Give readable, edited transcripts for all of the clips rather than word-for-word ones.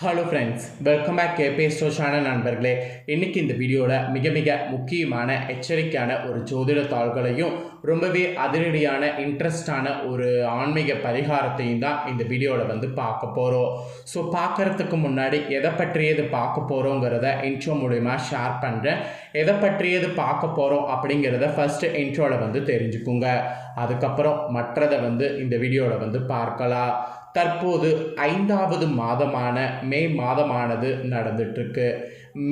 Hello friends, welcome back கேபே ஸ்டோஷான நண்பர்களே. இன்றைக்கி இந்த வீடியோவில் மிக மிக முக்கியமான எச்சரிக்கையான ஒரு ஜோதிட தாள்களையும் ரொம்பவே அதிரடியான இன்ட்ரெஸ்டான ஒரு ஆன்மீக பரிகாரத்தையும் தான் இந்த வீடியோவில் பார்க்க போகிறோம். ஸோ பார்க்குறதுக்கு முன்னாடி எதை பற்றியது பார்க்க போகிறோங்கிறத இன்ட்ரோ மூலிமா ஷேர் பண்ணுறேன். எதை பற்றியது பார்க்க போகிறோம் அப்படிங்கிறத ஃபஸ்ட்டு இன்ட்ரோவில் தெரிஞ்சுக்குங்க. அதுக்கப்புறம் மற்றதை இந்த வீடியோவில் பார்க்கலாம். தற்போது 5வது மாதமான மே மாதமானது நடந்துட்டுருக்கு.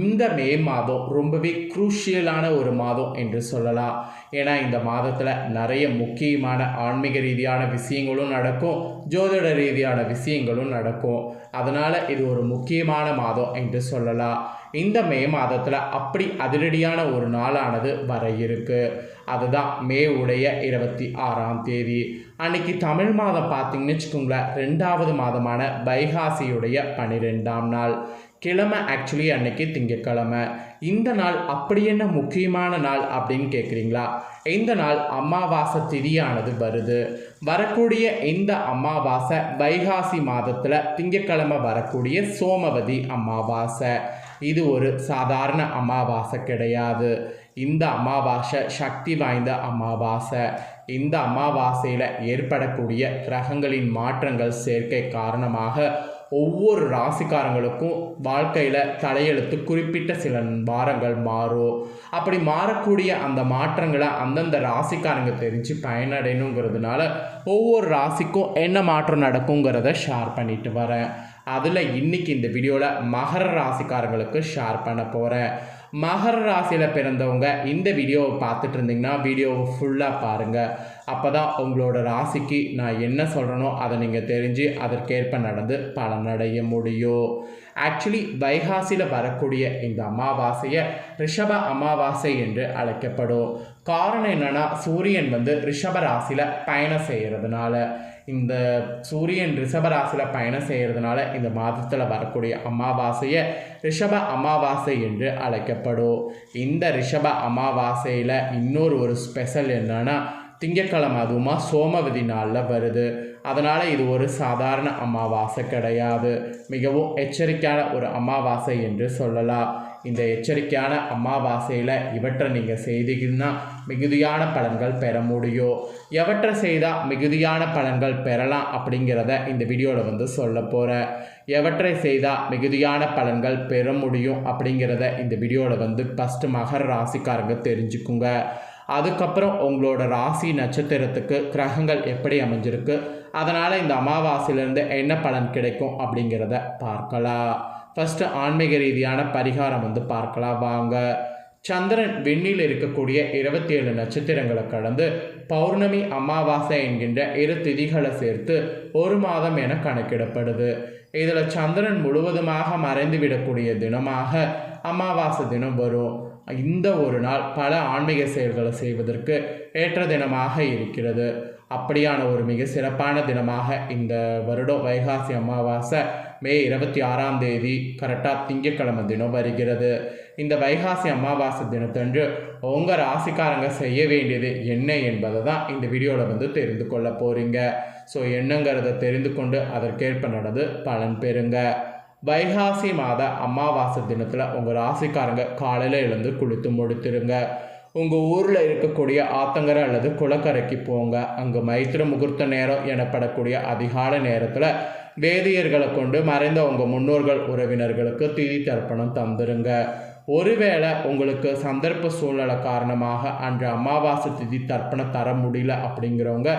இந்த மே மாதம் ரொம்பவே குரூஷியலான ஒரு மாதம் என்று சொல்லலாம். ஏன்னா இந்த மாதத்தில் நிறைய முக்கியமான ஆன்மீக ரீதியான விஷயங்களும் நடக்கும், ஜோதிட ரீதியான விஷயங்களும் நடக்கும். அதனால் இது ஒரு முக்கியமான மாதம் என்று சொல்லலாம். இந்த மே மாதத்தில் அப்படி அதிரடியான ஒரு நாளானது வர இருக்கு. அதுதான் மே உடைய 26ஆம் தேதி. அன்னைக்கு தமிழ் மாதம் பார்த்தீங்கன்னு வச்சுக்கோங்களேன், 2வது மாதமான வைகாசியுடைய 12ஆம் நாள். கிழமை ஆக்சுவலி அன்னைக்கு திங்கக்கிழமை. இந்த நாள் அப்படி என்ன முக்கியமான நாள் அப்படின்னு கேட்குறீங்களா? இந்த நாள் அமாவாசை திதியானது வருது. வரக்கூடிய இந்த அமாவாசை வைகாசி மாதத்தில் திங்கக்கிழமை வரக்கூடிய சோமவதி அமாவாசை. இது ஒரு சாதாரண அமாவாசை கிடையாது. இந்த அமாவாசை சக்தி வாய்ந்த அமாவாசை. இந்த அமாவாசையில் ஏற்படக்கூடிய கிரகங்களின் மாற்றங்கள் சேர்க்கை காரணமாக ஒவ்வொரு ராசிக்காரங்களுக்கும் வாழ்க்கையில் தலையெழுத்து குறிப்பிட்ட சில வாரங்கள் மாறும். அப்படி மாறக்கூடிய அந்த மாற்றங்களை அந்தந்த ராசிக்காரங்க தெரிஞ்சு பயனடையணுங்கிறதுனால ஒவ்வொரு ராசிக்கும் என்ன மாற்றம் நடக்குங்கிறத ஷேர் பண்ணிட்டு வரேன். அதில் இன்றைக்கி இந்த வீடியோவில் மகர ராசிக்காரங்களுக்கு ஷேர் பண்ண போகிறேன். மகர ராசியில் பிறந்தவங்க இந்த வீடியோவை பார்த்துட்டு இருந்தீங்கன்னா வீடியோவை ஃபுல்லாக பாருங்கள். அப்போ தான் உங்களோட ராசிக்கு நான் என்ன சொல்கிறேனோ அதை நீங்கள் தெரிஞ்சு அதற்கேற்ப நடந்து பலனடைய முடியும். ஆக்சுவலி வைகாசியில் வரக்கூடிய இந்த அமாவாசையை ரிஷப அமாவாசை என்று அழைக்கப்படும். காரணம் என்னென்னா, சூரியன் ரிஷப ராசியில் பயணம் செய்கிறதுனால, இந்த சூரியன் ரிஷபராசியில் பயணம் செய்கிறதுனால இந்த மாதத்தில் வரக்கூடிய அமாவாசையை ரிஷப அமாவாசை என்று அழைக்கப்படும். இந்த ரிஷப அமாவாசையில் ஒரு ஸ்பெஷல் என்னன்னா, திங்கக்கிழமை அதுவுமா சோமவதி நாளில் வருது. அதனால் இது ஒரு சாதாரண அமாவாசை கிடையாது, மிகவும் எச்சரிக்கையான ஒரு அமாவாசை என்று சொல்லலாம். இந்த எச்சரிக்கையான அமாவாசையில் இவற்றை நீங்கள் செய்தீங்கன்னா மிகுதியான பலன்கள் பெற முடியும். எவற்றை செய்தால் மிகுதியான பலன்கள் பெறலாம் அப்படிங்கிறத இந்த வீடியோவில் சொல்ல போகிறேன். எவற்றை செய்தால் மிகுதியான பலன்கள் பெற முடியும் அப்படிங்கிறத இந்த வீடியோவில் ஃபஸ்ட்டு மகர ராசிக்காரங்க தெரிஞ்சுக்குங்க. அதுக்கப்புறம் உங்களோட ராசி நட்சத்திரத்துக்கு கிரகங்கள் எப்படி அமைஞ்சிருக்கு, அதனால் இந்த அமாவாசையிலேருந்து என்ன பலன் கிடைக்கும் அப்படிங்கிறத பார்க்கலாம். ஃபஸ்ட்டு ஆன்மீக ரீதியான பரிகாரம் பார்க்கலாம் வாங்க. சந்திரன் விண்ணில் இருக்கக்கூடிய 27 நட்சத்திரங்களை கடந்து பௌர்ணமி அமாவாசை என்கின்ற 2 திதிகளை சேர்த்து ஒரு மாதம் என கணக்கிடப்படுது. இதில் சந்திரன் முழுவதுமாக மறைந்து விடக்கூடிய தினமாக அமாவாசை தினம் வரும். இந்த ஒரு நாள் பல ஆன்மீக செயல்களை செய்வதற்கு ஏற்ற தினமாக இருக்கிறது. அப்படியான ஒரு மிக சிறப்பான தினமாக இந்த வருடம் வைகாசி அமாவாசை மே 26ஆம் தேதி கரெக்டாக திங்கக்கிழமை தினம் வருகிறது. இந்த வைகாசி அமாவாசை தினத்தன்று உங்கள் ராசிக்காரங்க செய்ய வேண்டியது என்ன என்பதை தான் இந்த வீடியோவில் தெரிந்து கொள்ள போகிறீங்க. ஸோ என்னங்கிறத தெரிந்து கொண்டு அதற்கேற்ப நடந்து பலன் பெறுங்க. வைகாசி மாத அமாவாசை தினத்தில் உங்கள் ராசிக்காரங்க காலையில் எழுந்து குளித்து முடித்துருங்க. உங்கள் ஊரில் இருக்கக்கூடிய ஆத்தங்கரை அல்லது குளக்கரைக்கு போங்க. அங்கே மைத்திர முகூர்த்த நேரம் எனப்படக்கூடிய அதிகாலை நேரத்தில் வேதியர்களை கொண்டு மறைந்த உங்கள் முன்னோர்கள் உறவினர்களுக்கு திதி தர்ப்பணம் தந்துருங்க. ஒருவேளை உங்களுக்கு சந்தர்ப்ப சூழ்நிலை காரணமாக அன்று அமாவாசை திதி தர்ப்பணம் தர முடியல அப்படிங்கிறவங்க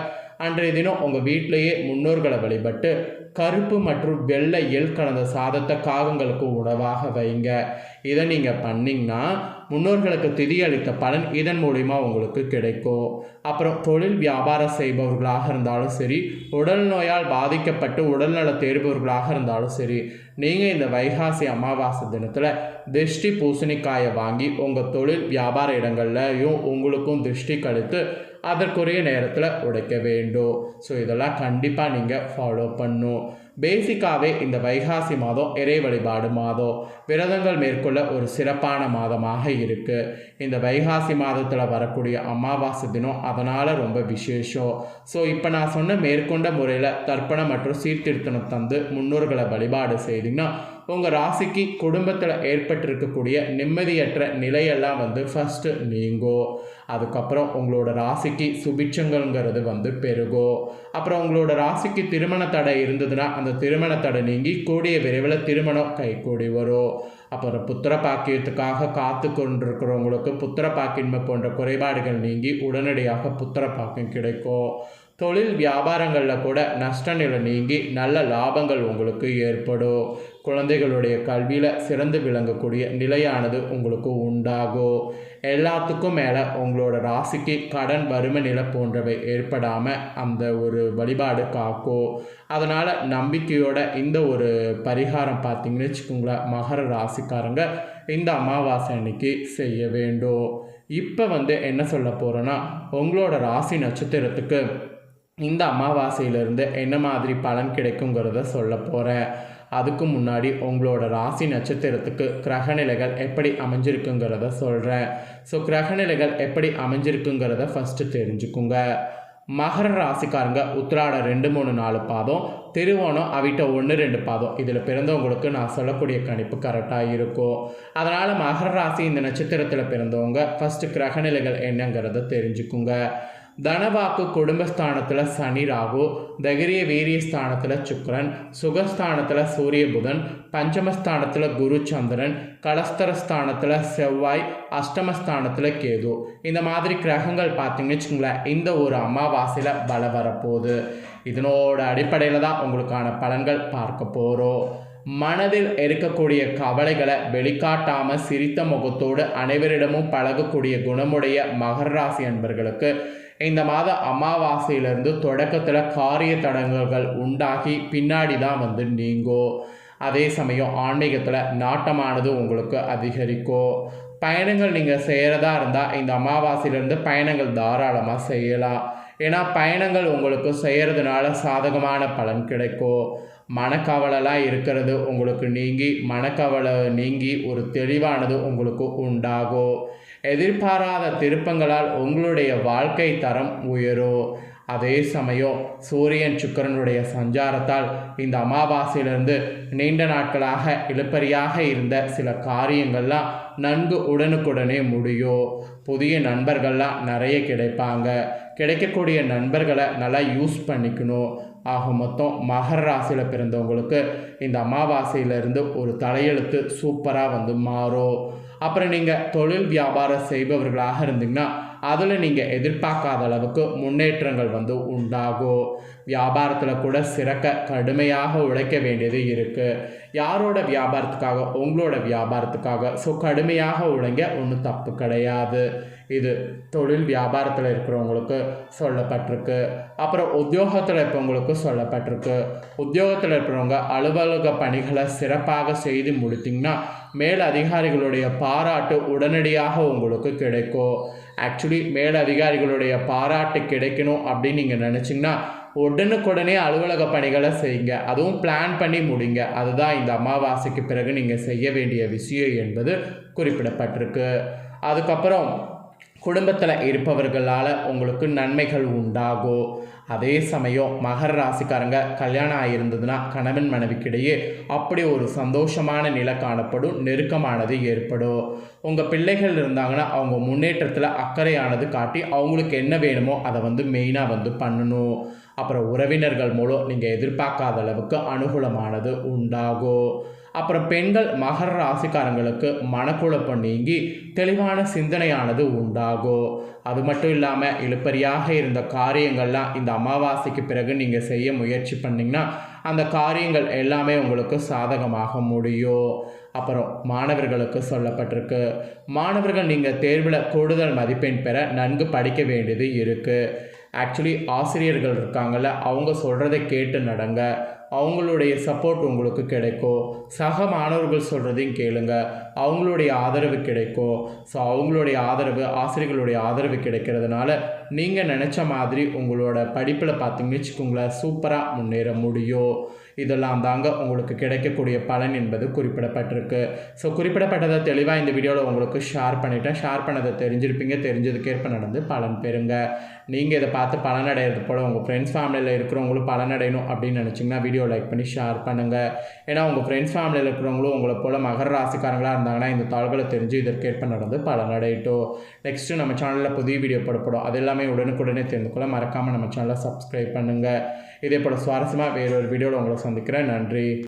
அன்றைய தினம் உங்கள் வீட்டிலையே முன்னோர்களை வழிபட்டு கருப்பு மற்றும் வெள்ளை எள் கலந்த சாதத்தை காகங்களுக்கு உணவாக வைங்க. இதை நீங்கள் பண்ணிங்கன்னா முன்னோர்களுக்கு திதி அளித்த பலன் இதன் மூலிமா உங்களுக்கு கிடைக்கும். அப்புறம் தொழில் வியாபாரம் செய்பவர்களாக இருந்தாலும் சரி, உடல் நோயால் பாதிக்கப்பட்டு உடல்நல தேடுபவர்களாக இருந்தாலும் சரி, நீங்கள் இந்த வைகாசி அமாவாசை தினத்தில் திருஷ்டி பூசணிக்காயை வாங்கி உங்கள் தொழில் வியாபார இடங்கள்லையும் உங்களுக்கும் திருஷ்டி கழித்து அதற்குரிய நேரத்தில் உடைக்க வேண்டும். ஸோ இதெல்லாம் கண்டிப்பாக நீங்கள் ஃபாலோ பண்ணும். பேசிக்காகவே இந்த வைகாசி மாதம் இறை வழிபாடு மாதம், விரதங்கள் மேற்கொள்ள ஒரு சிறப்பான மாதமாக இருக்குது. இந்த வைகாசி மாதத்தில் வரக்கூடிய அமாவாசை தினம் அதனால் ரொம்ப விசேஷம். ஸோ இப்போ நான் சொன்ன மேற்கொண்ட முறையில் தர்ப்பணம் மற்றும் சீர்திருத்தம் தந்து முன்னோர்களை வழிபாடு செய்திங்கன்னா உங்கள் ராசிக்கு குடும்பத்தில் ஏற்பட்டிருக்கக்கூடிய நிம்மதியற்ற நிலையெல்லாம் ஃபஸ்ட்டு நீங்கும். அதுக்கப்புறம் உங்களோட ராசிக்கு சுபிட்சங்கள்ங்கிறது பெருகும். அப்புறம் உங்களோட ராசிக்கு திருமண தடை இருந்ததுன்னா அந்த திருமண தடை நீங்கி கூடிய விரைவில் திருமணம் கைகூடி வரும். அப்புறம் புத்திர பாக்கியத்துக்காக காத்து கொண்டிருக்கிறவங்களுக்கு புத்திர பாக்கின்மை போன்ற குறைபாடுகள் நீங்கி உடனடியாக புத்திர பாக்கியம் கிடைக்கும். தொழில் வியாபாரங்களில் கூட நஷ்ட நிலை நீங்கி நல்ல லாபங்கள் உங்களுக்கு ஏற்படும். குழந்தைகளுடைய கல்வியில் சிறந்து விளங்கக்கூடிய நிலையானது உங்களுக்கு உண்டாகும். எல்லாத்துக்கும் மேலே உங்களோட ராசிக்கு கடன் வறுமை நிலை போன்றவை ஏற்படாமல் அந்த ஒரு வழிபாடு காக்கும். அதனால் நம்பிக்கையோட இந்த ஒரு பரிகாரம் பார்த்தீங்கன்னு வச்சுக்கோங்களேன், மகர ராசிக்காரங்க இந்த அமாவாசை அன்னைக்கு செய்ய வேண்டும். இப்போ என்ன சொல்ல போகிறேன்னா, உங்களோட ராசி நட்சத்திரத்துக்கு இந்த அமாவாசையிலிருந்து என்ன மாதிரி பலன் கிடைக்குங்கிறத சொல்ல போகிறேன். அதுக்கு முன்னாடி உங்களோட ராசி நட்சத்திரத்துக்கு கிரகநிலைகள் எப்படி அமைஞ்சிருக்குங்கிறத சொல்கிறேன். ஸோ கிரகநிலைகள் எப்படி அமைஞ்சிருக்குங்கிறத ஃபஸ்ட்டு தெரிஞ்சுக்குங்க. மகர ராசிக்காரங்க உத்திராட 2, 3, 4 பாதம், திருவோணம் அவிட்ட 1, 2 பாதம் இதில் பிறந்தவங்களுக்கு நான் சொல்லக்கூடிய கணிப்பு கரெக்டாக இருக்கும். அதனால் மகர ராசி இந்த நட்சத்திரத்தில் பிறந்தவங்க ஃபஸ்ட்டு கிரகநிலைகள் என்னங்கிறத தெரிஞ்சுக்குங்க. தனவாக்கு குடும்பஸ்தானத்தில் சனி ராகு, தைரிய வீரிய ஸ்தானத்தில் சுக்கிரன், சுகஸ்தானத்தில் சூரிய புதன், பஞ்சமஸ்தானத்தில் குரு சந்திரன், கலஸ்தரஸ்தானத்தில் செவ்வாய், அஷ்டமஸ்தானத்தில் கேது. இந்த மாதிரி கிரகங்கள் பார்த்தீங்கன்னு வச்சுக்கோங்களேன், இந்த ஒரு அமாவாசையில் பலம் வரப்போகுது. இதனோட அடிப்படையில் தான் உங்களுக்கான பலன்கள் பார்க்க போகிறோம். மனதில் இருக்கக்கூடிய கவலைகளை வெளிக்காட்டாமல் சிரித்த முகத்தோடு அனைவரிடமும் பழகக்கூடிய குணமுடைய மகர ராசி அன்பர்களுக்கு இந்த மாத அமாவாசையிலிருந்து தொடக்கத்தில் காரிய தடங்கல்கள் உண்டாகி பின்னாடி தான் நீங்கும். அதே சமயம் ஆன்மீகத்தில் நாட்டமானது உங்களுக்கு அதிகரிக்கும். பயணங்கள் நீங்கள் செய்கிறதா இருந்தால் இந்த அமாவாசையிலேருந்து பயணங்கள் தாராளமாக செய்யலாம். ஏன்னா பயணங்கள் உங்களுக்கு செய்கிறதுனால சாதகமான பலன் கிடைக்கும். மனக்கவலைலாம் இருக்கிறது உங்களுக்கு நீங்கி மனக்கவலை நீங்கி ஒரு தெளிவானது உங்களுக்கு உண்டாகும். எதிர்பாராத திருப்பங்களால் உங்களுடைய வாழ்க்கை தரம் உயரும். அதே சமயம் சூரியன் சுக்கிரனுடைய சஞ்சாரத்தால் இந்த அமாவாசையிலிருந்து நீண்ட நாட்களாக இழுபறியாக இருந்த சில காரியங்கள்லாம் நன்கு உடனுக்குடனே முடியும். புதிய நண்பர்கள்லாம் நிறைய கிடைப்பாங்க. கிடைக்கக்கூடிய நண்பர்களை நல்லா யூஸ் பண்ணிக்கணும். ஆக மொத்தம் மகர ராசியில் பிறந்தவங்களுக்கு இந்த அமாவாசையிலிருந்து ஒரு தலையெழுத்து சூப்பராக மாறும். அப்புறம் நீங்கள் தொழில் வியாபாரம் செய்பவர்களாக இருந்தீங்கன்னா அதில் நீங்கள் எதிர்பார்க்காத அளவுக்கு முன்னேற்றங்கள் உண்டாகும். வியாபாரத்தில் கூட சிறக்க கடுமையாக உழைக்க வேண்டியது இருக்குது. யாரோட வியாபாரத்துக்காக? உங்களோட வியாபாரத்துக்காக. ஸோ கடுமையாக உழைங்க, ஒன்றும் தப்பு கிடையாது. இது தொழில் வியாபாரத்தில் இருக்கிறவங்களுக்கு சொல்லப்பட்டிருக்கு. அப்புறம் உத்தியோகத்தில் இருக்கிறவங்களுக்கு சொல்லப்பட்டிருக்கு. உத்தியோகத்தில் இருக்கிறவங்க அலுவலக பணிகளை சிறப்பாக செய்து முடித்திங்கன்னா மேல் அதிகாரிகளுடைய பாராட்டு உடனடியாக உங்களுக்கு கிடைக்கும். ஆக்சுவலி மேல் அதிகாரிகளுடைய பாராட்டு கிடைக்கணும் அப்படின்னு நீங்கள் நினச்சிங்கன்னா உடனுக்குடனே அலுவலக பணிகளை செய்யுங்க. அதுவும் பிளான் பண்ணி முடிங்க. அதுதான் இந்த அமாவாசைக்கு பிறகு நீங்கள் செய்ய வேண்டிய விஷயம் என்பது குறிப்பிடப்பட்டிருக்கு. அதுக்கப்புறம் குடும்பத்தில் இருப்பவர்களால் உங்களுக்கு நன்மைகள் உண்டாகும். அதே சமயம் மகர ராசிக்காரங்க கல்யாணம் ஆகியிருந்ததுன்னா கணவன் மனைவிக்கிடையே அப்படி ஒரு சந்தோஷமான நிலை காணப்படும், நெருக்கமானது ஏற்படும். உங்கள் பிள்ளைகள் இருந்தாங்கன்னா அவங்க முன்னேற்றத்தில் அக்கறையானது காட்டி அவங்களுக்கு என்ன வேணுமோ அதை மெயினாக பண்ணணும். அப்புறம் உறவினர்கள் மூலம் நீங்கள் எதிர்பார்க்காத அளவுக்கு அனுகூலமானது உண்டாகும். அப்புறம் பெண்கள் மகர ராசிக்காரங்களுக்கு மனக்குழப்பம் நீங்கி தெளிவான சிந்தனையானது உண்டாகும். அது மட்டும் இல்லாமல் இழுபறியாக இருந்த காரியங்கள்லாம் இந்த அமாவாசைக்கு பிறகு நீங்கள் செய்ய முயற்சி பண்ணிங்கன்னா அந்த காரியங்கள் எல்லாமே உங்களுக்கு சாதகமாக முடியும். அப்புறம் மாணவர்களுக்கு சொல்லப்பட்டிருக்கு, மாணவர்கள் நீங்கள் தேர்வில் கூடுதல் மதிப்பெண் பெற நன்கு படிக்க வேண்டியது இருக்குது. ஆக்சுவலி ஆசிரியர்கள் இருக்காங்கள்ல, அவங்க சொல்கிறதை கேட்டு நடங்க. அவங்களுடைய சப்போர்ட் உங்களுக்கு கிடைக்கும். சக மாணவர்கள் சொல்கிறதையும் கேளுங்க, அவங்களுடைய ஆதரவு கிடைக்கும். ஸோ அவங்களுடைய ஆதரவு, ஆசிரியர்களுடைய ஆதரவு கிடைக்கிறதுனால நீங்கள் நினச்ச மாதிரி உங்களோட படிப்பில் பார்த்தீங்கன்னு வச்சுக்கோங்களேன் சூப்பராக முன்னேற முடியும். இதெல்லாம் தாங்க உங்களுக்கு கிடைக்கக்கூடிய பலன் என்பது குறிப்பிடப்பட்டிருக்கு. ஸோ குறிப்பிடப்பட்டதை தெளிவாக இந்த வீடியோவில் உங்களுக்கு ஷேர் பண்ணிட்டேன். ஷேர் பண்ணதை தெரிஞ்சிருப்பீங்க. தெரிஞ்சதுக்கேற்ப நடந்து பலன் பெறுங்க. நீங்கள் இதை பார்த்து பலனடைகிறது போல் உங்கள் ஃப்ரெண்ட்ஸ் ஃபேமிலியில் இருக்கிறவங்களும் பலனடையணும் அப்படின்னு நினச்சிங்கன்னா வீடியோ லைக் பண்ணி ஷேர் பண்ணுங்கள். ஏன்னா உங்கள் ஃப்ரெண்ட்ஸ் ஃபேமிலியில் இருக்கிறவங்களும் உங்களை போல் மகர ராசிக்காரங்களாக இருந்தாங்கன்னா இந்த தாள்களை தெரிஞ்சு இதற்கேற்ப நடந்து பலனடையட்டும். நெக்ஸ்ட்டு நம்ம சேனலில் புதிய வீடியோ போடப்படும். அது எல்லாமே உடனுக்குடனே தெரிந்து கொள்ள மறக்காமல் நம்ம சேனலை சப்ஸ்கிரைப் பண்ணுங்கள். இதே போல் சுவாரஸ்யமாக வேறொரு வீடியோவில் உங்களை சந்திக்கிறேன். நன்றி.